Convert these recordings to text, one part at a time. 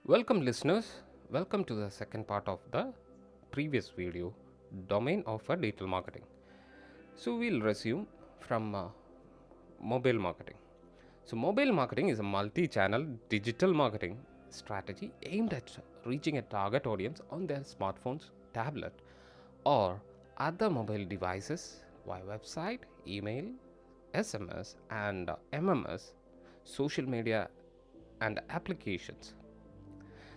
Welcome, listeners. Welcome to the second part of the previous video, domain of digital marketing. So, we'll resume from mobile marketing. So, mobile marketing is a multi channel digital marketing strategy aimed at reaching a target audience on their smartphones, tablet, or other mobile devices via website, email, SMS, and MMS, social media, and applications.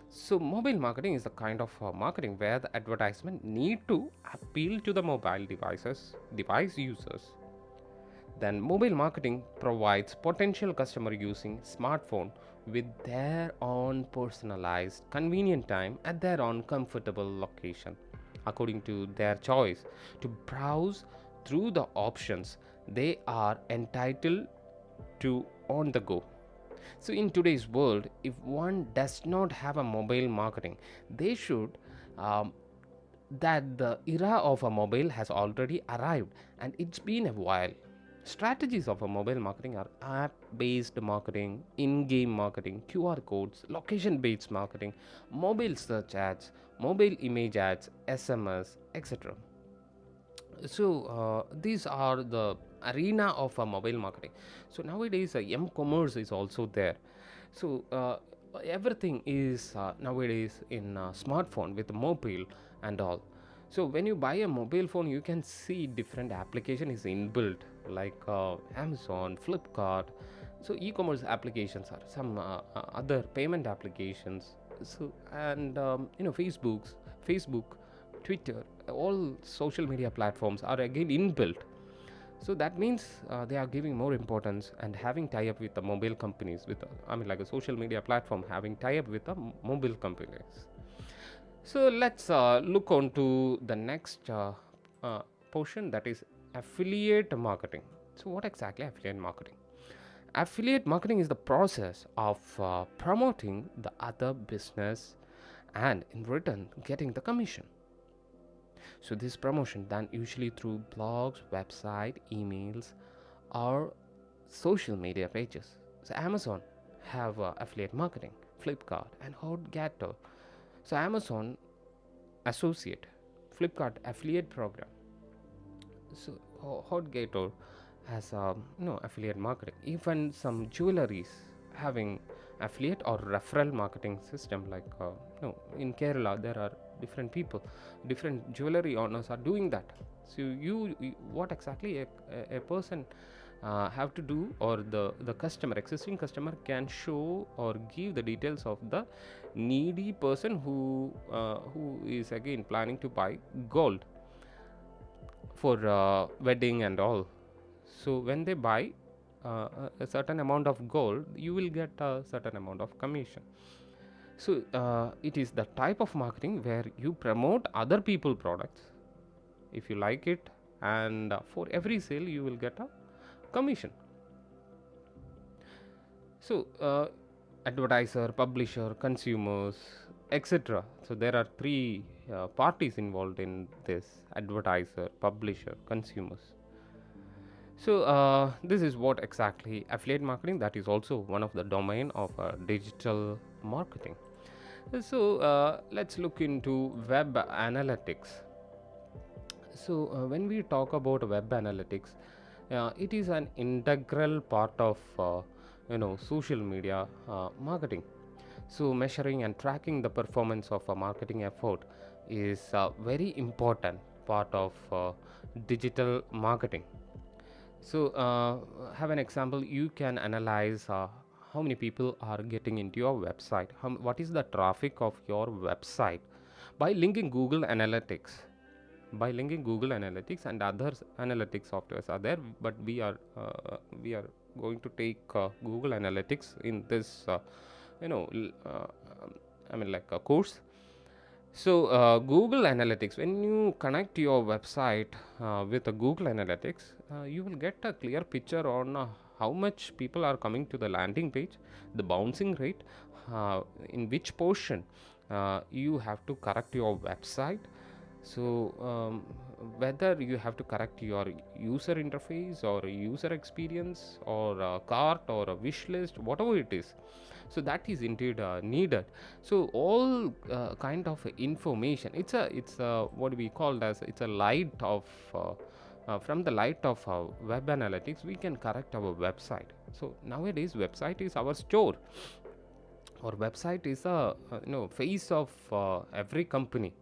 So, mobile marketing is the kind of marketing where the advertisement need to appeal to the device users. Then, mobile marketing provides potential customer using smartphone with their own personalized, convenient time at their own comfortable location, according to their choice, to browse through the options they are entitled to on the go. So, in today's world, if one does not have a mobile marketing, they should um, that the era of a mobile has already arrived and it's been a while. Strategies of a mobile marketing are app based marketing, in game marketing, QR codes, location based marketing, mobile search ads, mobile image ads, SMS, etc. So these are the arena of mobile marketing. So nowadays m-commerce is also there. So everything is nowadays in smartphone with mobile and all. So when you buy a mobile phone, you can see different application is inbuilt, like Amazon, Flipkart. So e-commerce applications are some other payment applications. So and Facebook, Twitter, all social media platforms are again inbuilt. So that means they are giving more importance and having tie up with the mobile companies, with like a social media platform having tie up with the mobile companies. So let's look on to the next portion, that is affiliate marketing. So what exactly affiliate marketing? Affiliate marketing is the process of promoting the other business and in return getting the commission. So this promotion done usually through blogs, website, emails, or social media pages. So Amazon have affiliate marketing, Flipkart and Hotgator. So Amazon associate, Flipkart affiliate program. So Hotgator has affiliate marketing. Even some jewelries having affiliate or referral marketing system, like in Kerala there are different people, different jewelry owners are doing that. So what exactly a person have to do, or the customer, existing customer, can show or give the details of the needy person who is again planning to buy gold for wedding and all. So when they buy a certain amount of gold, you will get a certain amount of commission. So it is the type of marketing where you promote other people products if you like it, and for every sale you will get a commission. So advertiser, publisher, consumers, etc. So there are three parties involved in this: advertiser, publisher, consumers. So this is what exactly affiliate marketing, that is also one of the domain of digital marketing. So let's look into web analytics. So when we talk about web analytics, it is an integral part of social media marketing. So measuring and tracking the performance of a marketing effort is a very important part of digital marketing. So have an example. You can analyze how many people are getting into your website, what is the traffic of your website, by linking Google Analytics. By linking Google Analytics and other analytics softwares are there, but we are going to take Google Analytics in this you know l- uh, like a course. So Google Analytics, when you connect your website with the Google Analytics, you will get a clear picture on how much people are coming to the landing page, the bouncing rate, in which portion you have to correct your website. So whether you have to correct your user interface or user experience or a cart or a wish list, whatever it is, so that is indeed needed. So all kind of information, it's a what we called as, it's a light of from the light of web analytics we can correct our website. So nowadays website is our store, or website is a face of every company.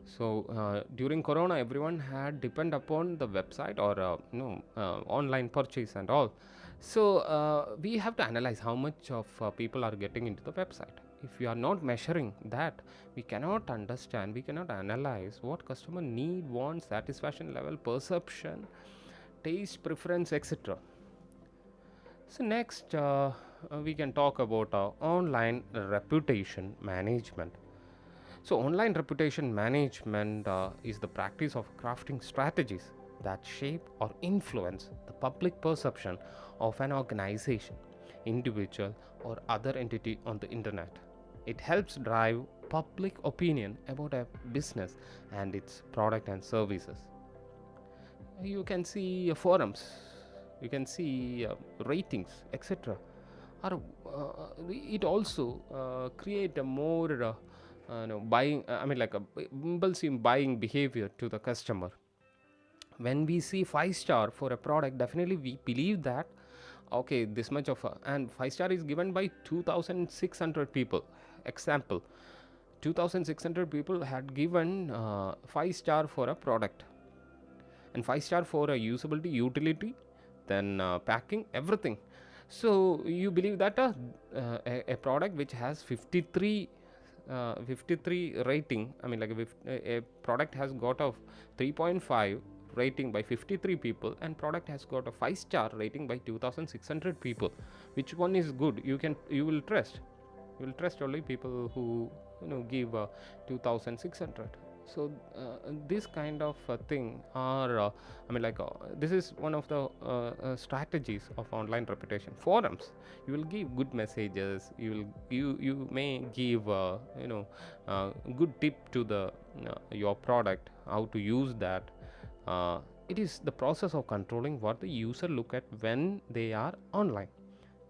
So during corona everyone had depend upon the website or online purchase and all. So we have to analyze how much of people are getting into the website. If we are not measuring that, we cannot understand, we cannot analyze what customer need, want, satisfaction level, perception, taste, preference, etc. So next we can talk about online reputation management. So, online reputation management is the practice of crafting strategies that shape or influence the public perception of an organization, individual, or other entity on the internet. It helps drive public opinion about a business and its product and services. You can see forums, you can see ratings, etc. Or it also create a more buying, I mean, like a impulsive buying behavior to the customer. When we see 5 star for a product, definitely we believe that okay, this much of and 5 star is given by 2600 people. Example, 2600 people had given 5 star for a product, and 5 star for a usability, utility, then packing, everything. So you believe that a product which has 53 rating, I mean, like a product has got a 3.5 rating by 53 people, and product has got a 5 star rating by 2600 people. Which one is good? You will trust, you will trust only people who give 2600. So this kind of thing are I mean, like this is one of the strategies of online reputation. Forums, you will give good messages, you may give good tip to the your product, how to use that. It is the process of controlling what the user look at when they are online.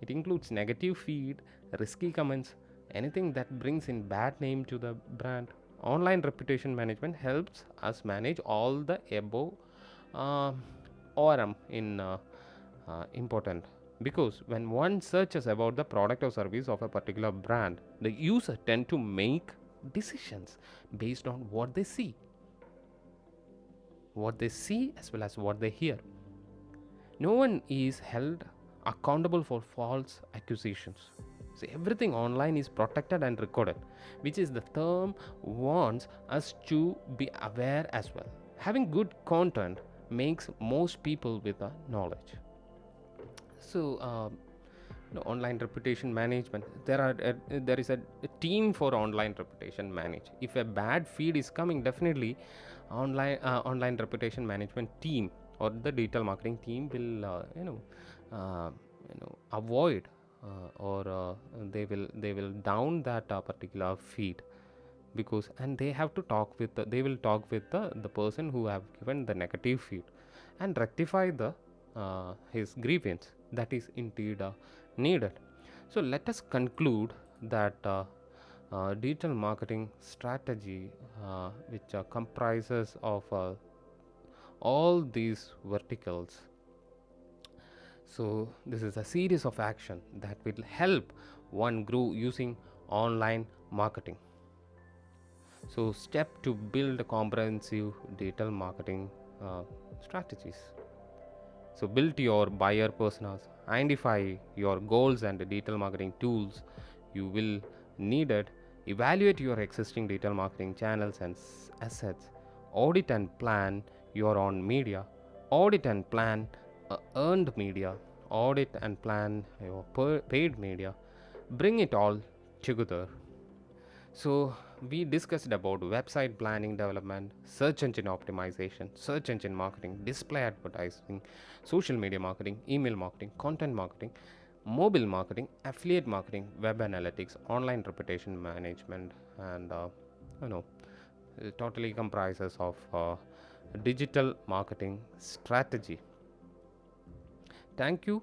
It includes negative feed, risky comments, anything that brings in bad name to the brand. Online reputation management helps us manage all the above uh, ORM in important, because when one searches about the product or service of a particular brand, the user tend to make decisions based on what they see as well as what they hear. No one is held accountable for false accusations. See, everything online is protected and recorded, which is the term wants us to be aware as well. Having good content makes most people with a knowledge. So, online reputation management. There is a team for online reputation manage. If a bad feed is coming, definitely online reputation management team or the digital marketing team will avoid or they will down that particular feed, because and they have to talk with they will talk with the person who have given the negative feed and rectify the his grievance. That is indeed needed. So let us conclude that digital marketing strategy which comprises of all these verticals. So this is a series of action that will help one grow using online marketing. So step to build comprehensive digital marketing strategies. So build your buyer personas, identify your goals and digital marketing tools you will need it, evaluate your existing digital marketing channels and assets, audit and plan your own media, audit and plan earned media, audit and plan your paid media, bring it all together. So we discussed about website planning development, search engine optimization, search engine marketing, display advertising, social media marketing, email marketing, content marketing, mobile marketing, affiliate marketing, web analytics, online reputation management, and you know totally comprises of digital marketing strategy. Thank you